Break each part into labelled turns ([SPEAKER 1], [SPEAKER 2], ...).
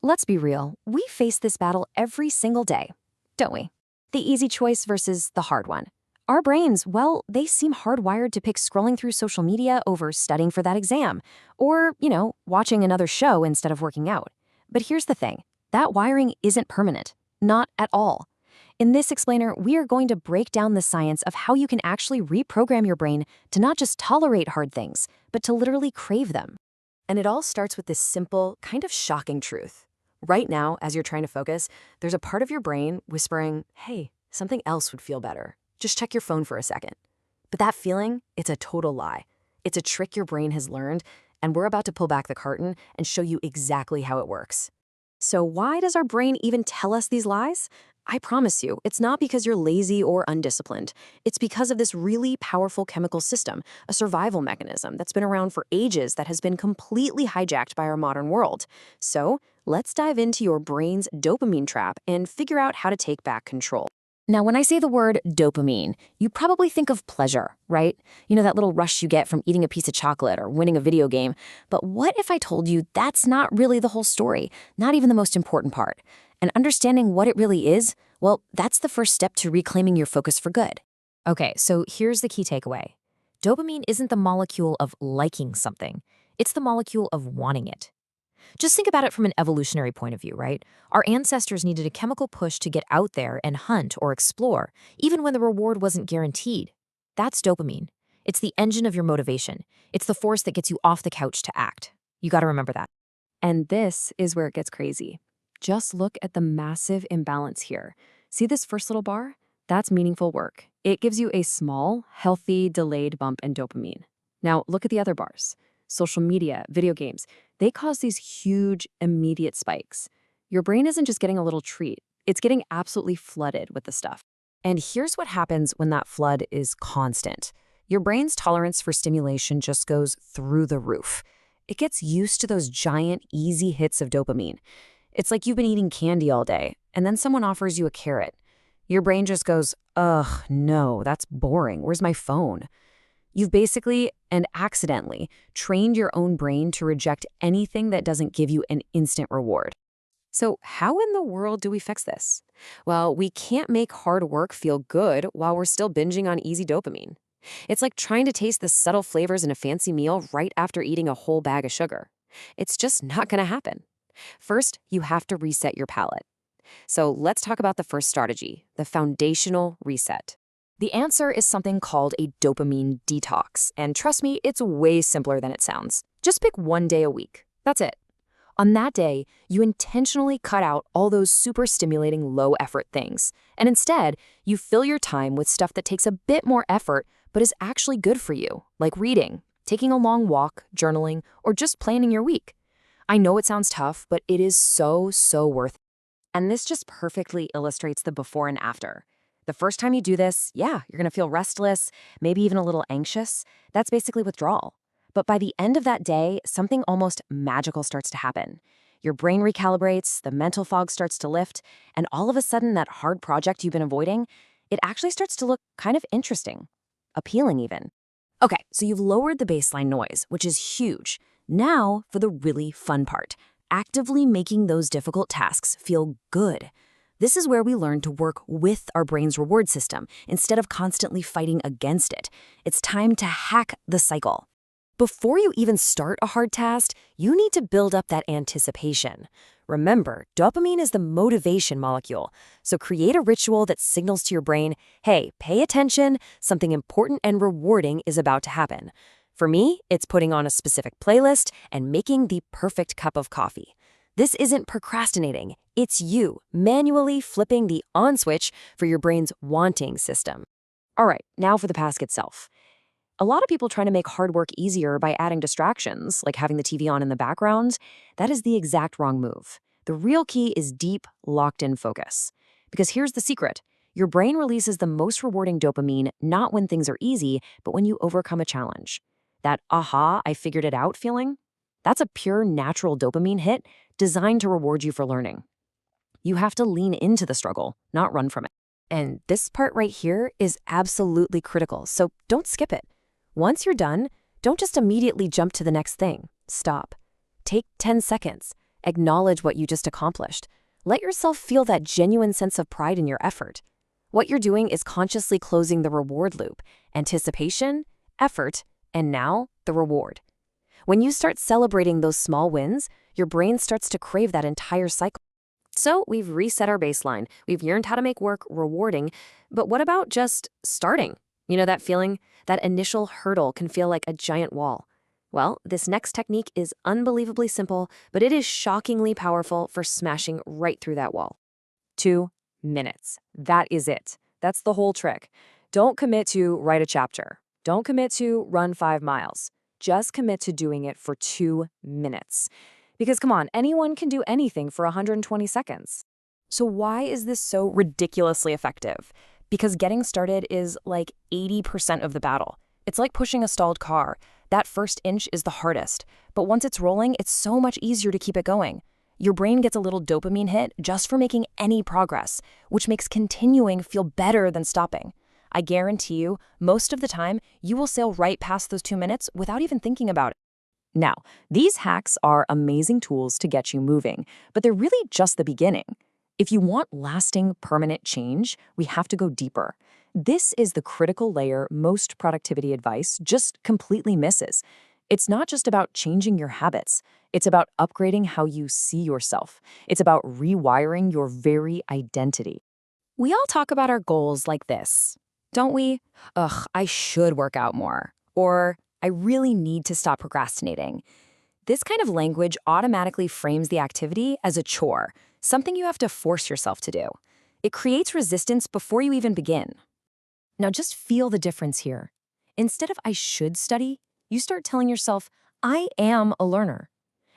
[SPEAKER 1] Let's be real, we face this battle every single day, don't we? The easy choice versus the hard one. Our brains, well, they seem hardwired to pick scrolling through social media over studying for that exam, or, watching another show instead of working out. But here's the thing, that wiring isn't permanent. Not at all. In this explainer, we are going to break down the science of how you can actually reprogram your brain to not just tolerate hard things, but to literally crave them. And it all starts with this simple, kind of shocking truth. Right now, as you're trying to focus, there's a part of your brain whispering, hey, something else would feel better. Just check your phone for a second. But that feeling, it's a total lie. It's a trick your brain has learned, and we're about to pull back the curtain and show you exactly how it works. So why does our brain even tell us these lies? I promise you, it's not because you're lazy or undisciplined. It's because of this really powerful chemical system, a survival mechanism that's been around for ages that has been completely hijacked by our modern world. So let's dive into your brain's dopamine trap and figure out how to take back control. Now, when I say the word dopamine, you probably think of pleasure, right? That little rush you get from eating a piece of chocolate or winning a video game. But what if I told you that's not really the whole story, not even the most important part? And understanding what it really is, well, that's the first step to reclaiming your focus for good. Okay, so here's the key takeaway. Dopamine isn't the molecule of liking something. It's the molecule of wanting it. Just think about it from an evolutionary point of view, right? Our ancestors needed a chemical push to get out there and hunt or explore, even when the reward wasn't guaranteed. That's dopamine. It's the engine of your motivation. It's the force that gets you off the couch to act. You gotta remember that. And this is where it gets crazy. Just look at the massive imbalance here. See this first little bar? That's meaningful work. It gives you a small, healthy, delayed bump in dopamine. Now, look at the other bars. Social media, video games, they cause these huge, immediate spikes. Your brain isn't just getting a little treat. It's getting absolutely flooded with the stuff. And here's what happens when that flood is constant. Your brain's tolerance for stimulation just goes through the roof. It gets used to those giant, easy hits of dopamine. It's like you've been eating candy all day, and then someone offers you a carrot. Your brain just goes, ugh, no, that's boring. Where's my phone? You've basically and accidentally trained your own brain to reject anything that doesn't give you an instant reward. So how in the world do we fix this? Well, we can't make hard work feel good while we're still binging on easy dopamine. It's like trying to taste the subtle flavors in a fancy meal right after eating a whole bag of sugar. It's just not going to happen. First, you have to reset your palate. So let's talk about the first strategy, the foundational reset. The answer is something called a dopamine detox, and trust me, it's way simpler than it sounds. Just pick one day a week. That's it. On that day, you intentionally cut out all those super stimulating low-effort things, and instead, you fill your time with stuff that takes a bit more effort but is actually good for you, like reading, taking a long walk, journaling, or just planning your week. I know it sounds tough, but it is so worth it. And this just perfectly illustrates the before and after. The first time you do this, yeah, you're gonna feel restless, maybe even a little anxious. That's basically withdrawal. But by the end of that day, something almost magical starts to happen. Your brain recalibrates, the mental fog starts to lift, and all of a sudden that hard project you've been avoiding, it actually starts to look kind of interesting, appealing even. Okay, so you've lowered the baseline noise, which is huge. Now for the really fun part, actively making those difficult tasks feel good. This is where we learn to work with our brain's reward system instead of constantly fighting against it. It's time to hack the cycle. Before you even start a hard task, you need to build up that anticipation. Remember, dopamine is the motivation molecule, so create a ritual that signals to your brain, hey, pay attention, something important and rewarding is about to happen. For me, it's putting on a specific playlist and making the perfect cup of coffee. This isn't procrastinating, it's you manually flipping the on switch for your brain's wanting system. All right, now for the task itself. A lot of people trying to make hard work easier by adding distractions, like having the TV on in the background. That is the exact wrong move. The real key is deep, locked-in focus. Because here's the secret. Your brain releases the most rewarding dopamine not when things are easy, but when you overcome a challenge. That aha, I figured it out feeling? That's a pure natural dopamine hit designed to reward you for learning. You have to lean into the struggle, not run from it. And this part right here is absolutely critical, so don't skip it. Once you're done, don't just immediately jump to the next thing. Stop. Take 10 seconds. Acknowledge what you just accomplished. Let yourself feel that genuine sense of pride in your effort. What you're doing is consciously closing the reward loop: anticipation, effort, and now the reward. When you start celebrating those small wins, your brain starts to crave that entire cycle. So we've reset our baseline. We've learned how to make work rewarding. But what about just starting? You know that feeling? That initial hurdle can feel like a giant wall. Well, this next technique is unbelievably simple, but it is shockingly powerful for smashing right through that wall. 2 minutes. That is it. That's the whole trick. Don't commit to write a chapter. Don't commit to run 5 miles. Just commit to doing it for 2 minutes. Because come on, anyone can do anything for 120 seconds. So why is this so ridiculously effective? Because getting started is like 80% of the battle. It's like pushing a stalled car. That first inch is the hardest. But once it's rolling, it's so much easier to keep it going. Your brain gets a little dopamine hit just for making any progress, which makes continuing feel better than stopping. I guarantee you, most of the time, you will sail right past those 2 minutes without even thinking about it. Now, these hacks are amazing tools to get you moving, but they're really just the beginning. If you want lasting, permanent change, we have to go deeper. This is the critical layer most productivity advice just completely misses. It's not just about changing your habits. It's about upgrading how you see yourself. It's about rewiring your very identity. We all talk about our goals like this, don't we? Ugh, I should work out more. Or I really need to stop procrastinating. This kind of language automatically frames the activity as a chore, something you have to force yourself to do. It creates resistance before you even begin. Now just feel the difference here. Instead of I should study, you start telling yourself, I am a learner.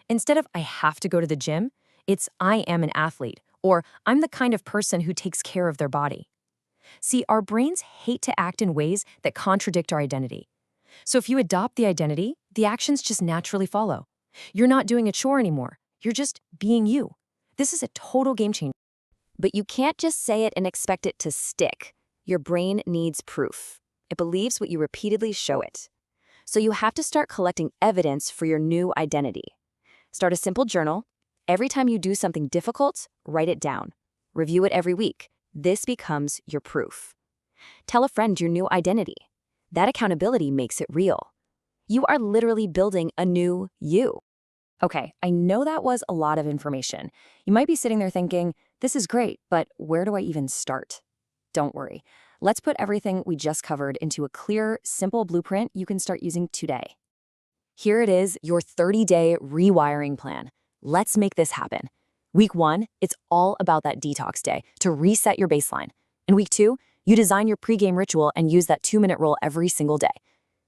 [SPEAKER 1] Instead of I have to go to the gym, it's I am an athlete, or I'm the kind of person who takes care of their body. See, our brains hate to act in ways that contradict our identity. So if you adopt the identity, the actions just naturally follow. You're not doing a chore anymore. You're just being you. This is a total game changer. But you can't just say it and expect it to stick. Your brain needs proof. It believes what you repeatedly show it. So you have to start collecting evidence for your new identity. Start a simple journal. Every time you do something difficult, write it down. Review it every week. This becomes your proof. Tell a friend your new identity. That accountability makes it real. You are literally building a new you. Okay, I know that was a lot of information. You might be sitting there thinking, this is great, but where do I even start? Don't worry. Let's put everything we just covered into a clear, simple blueprint you can start using today. Here it is, your 30-day rewiring plan. Let's make this happen. Week 1, it's all about that detox day to reset your baseline. In week 2, you design your pregame ritual and use that 2-minute rule every single day.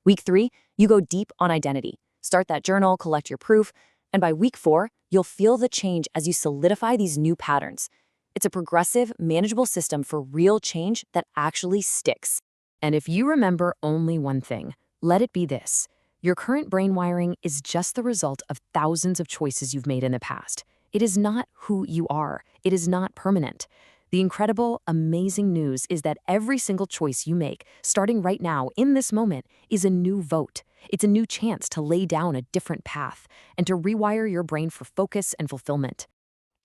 [SPEAKER 1] Week 3, you go deep on identity. Start that journal, collect your proof, and by week 4, you'll feel the change as you solidify these new patterns. It's a progressive, manageable system for real change that actually sticks. And if you remember only one thing, let it be this. Your current brain wiring is just the result of thousands of choices you've made in the past. It is not who you are. It is not permanent. The incredible, amazing news is that every single choice you make, starting right now, in this moment, is a new vote. It's a new chance to lay down a different path and to rewire your brain for focus and fulfillment.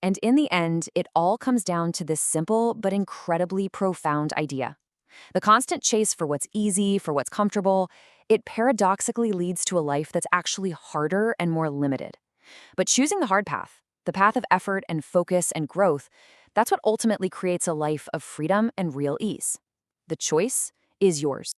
[SPEAKER 1] And in the end, it all comes down to this simple but incredibly profound idea. The constant chase for what's easy, for what's comfortable, it paradoxically leads to a life that's actually harder and more limited. But choosing the hard path, the path of effort and focus and growth, that's what ultimately creates a life of freedom and real ease. The choice is yours.